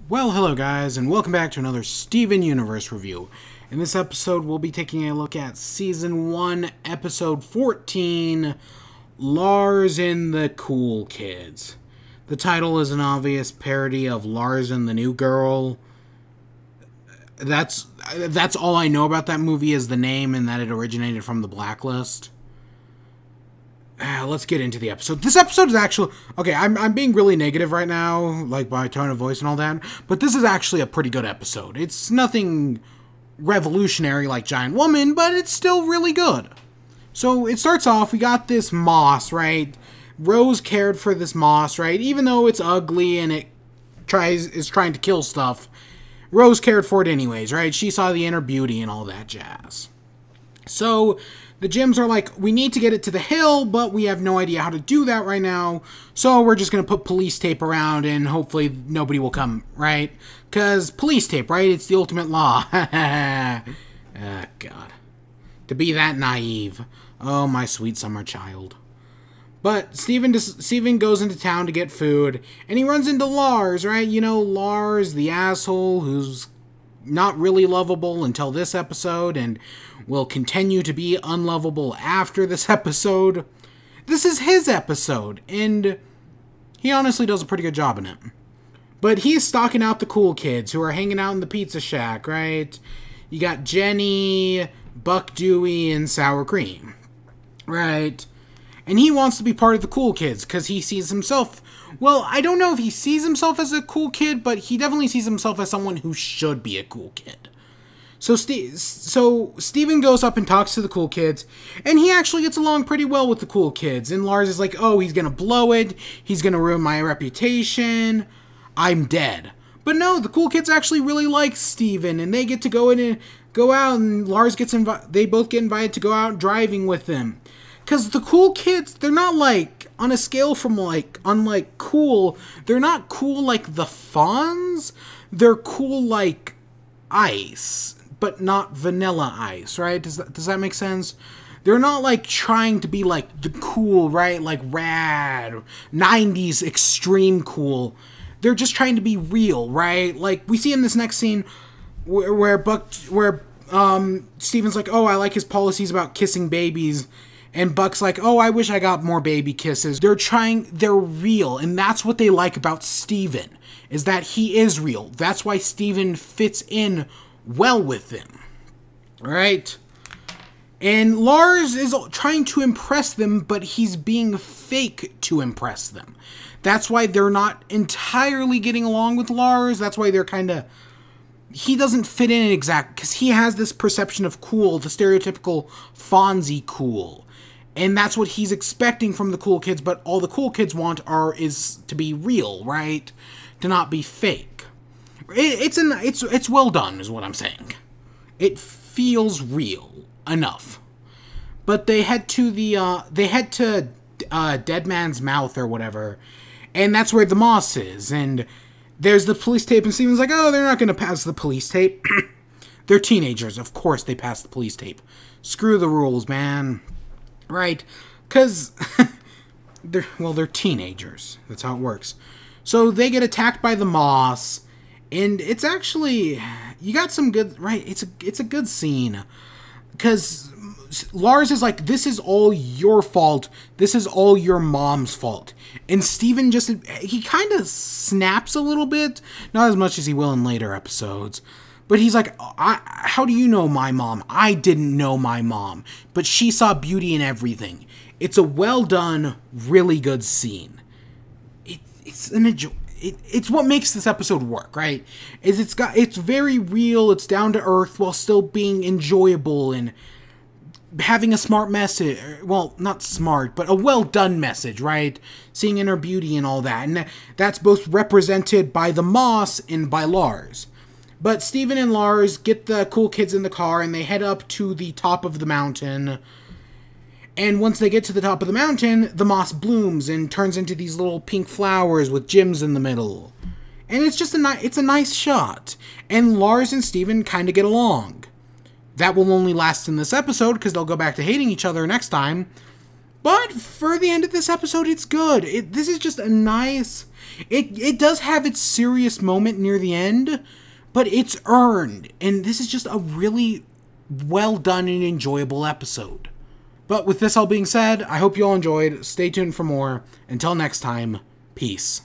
Well, hello guys, and welcome back to another Steven Universe review. In this episode, we'll be taking a look at Season 1, Episode 14, Lars and the Cool Kids. The title is an obvious parody of Lars and the New Girl. That's all I know about that movie is the name and that it originated from The Blacklist. Let's get into the episode. This episode is actually... Okay, I'm being really negative right now, like by tone of voice and all that, but this is actually a pretty good episode. It's nothing revolutionary like Giant Woman, but it's still really good. So it starts off, we got this moss, right? Rose cared for this moss, right? Even though it's ugly and it is trying to kill stuff, Rose cared for it anyways, right? She saw the inner beauty and all that jazz. So... the gyms are like, we need to get it to the hill, but we have no idea how to do that right now, so we're just going to put police tape around and hopefully nobody will come, right? Because police tape, right? It's the ultimate law. Oh, God. To be that naive. Oh, my sweet summer child. But Steven goes into town to get food, and he runs into Lars, right? You know, Lars, the asshole who's not really lovable until this episode, and will continue to be unlovable after this episode. This is his episode, and he honestly does a pretty good job in it. But he's stalking out the cool kids who are hanging out in the pizza shack, right? You got Jenny, Buck Dewey, and Sour Cream, right? And he wants to be part of the cool kids, because he sees himself... well, I don't know if he sees himself as a cool kid, but he definitely sees himself as someone who should be a cool kid. So Steven goes up and talks to the cool kids, and he actually gets along pretty well with the cool kids. And Lars is like, oh, he's gonna blow it, he's gonna ruin my reputation, I'm dead. But no, the cool kids actually really like Steven, and they get to go out, and Lars gets they both get invited to go out driving with them. Because the cool kids, they're not like, on a scale from like, unlike cool, they're not cool like the Fonz, they're cool like ice, but not vanilla ice, right? Does that make sense? They're not like trying to be like the cool, right? Like rad, 90s extreme cool. They're just trying to be real, right? Like we see in this next scene where Steven's like, oh, I like his policies about kissing babies. And Buck's like, oh, I wish I got more baby kisses. They're real, and that's what they like about Steven, is that he is real. That's why Steven fits in well with them, right? And Lars is trying to impress them, but he's being fake to impress them. That's why they're not entirely getting along with Lars. That's why they're kind of... he doesn't fit in exact, because he has this perception of cool, the stereotypical Fonzie cool. And that's what he's expecting from the cool kids, but all the cool kids want is to be real, right? To not be fake. It's well done, is what I'm saying. It feels real enough. But they head to Dead Man's Mouth or whatever, and that's where the moss is. And there's the police tape, and Steven's like, oh, they're not going to pass the police tape. They're teenagers, of course they pass the police tape. Screw the rules, man. Right, because they're teenagers. That's how it works. So they get attacked by the moss, and it's actually, you got some good, right, it's a good scene, because Lars is like, this is all your fault, this is all your mom's fault, and Steven he kind of snaps a little bit, not as much as he will in later episodes. But he's like, how do you know my mom? I didn't know my mom, but she saw beauty in everything. It's a well-done, really good scene. It's what makes this episode work, right? It's very real, it's down to earth, while still being enjoyable and having a smart message. Well, not smart, but a well-done message, right? Seeing inner beauty and all that. And that's both represented by the moss and by Lars. But Steven and Lars get the cool kids in the car, and they head up to the top of the mountain. And once they get to the top of the mountain, the moss blooms and turns into these little pink flowers with gems in the middle. And it's just it's a nice shot. And Lars and Steven kind of get along. That will only last in this episode, because they'll go back to hating each other next time. But for the end of this episode, it's good. This is just a nice... It does have its serious moment near the end, but it's earned. And this is just a really well done and enjoyable episode. But with this all being said, I hope you all enjoyed. Stay tuned for more. Until next time, peace.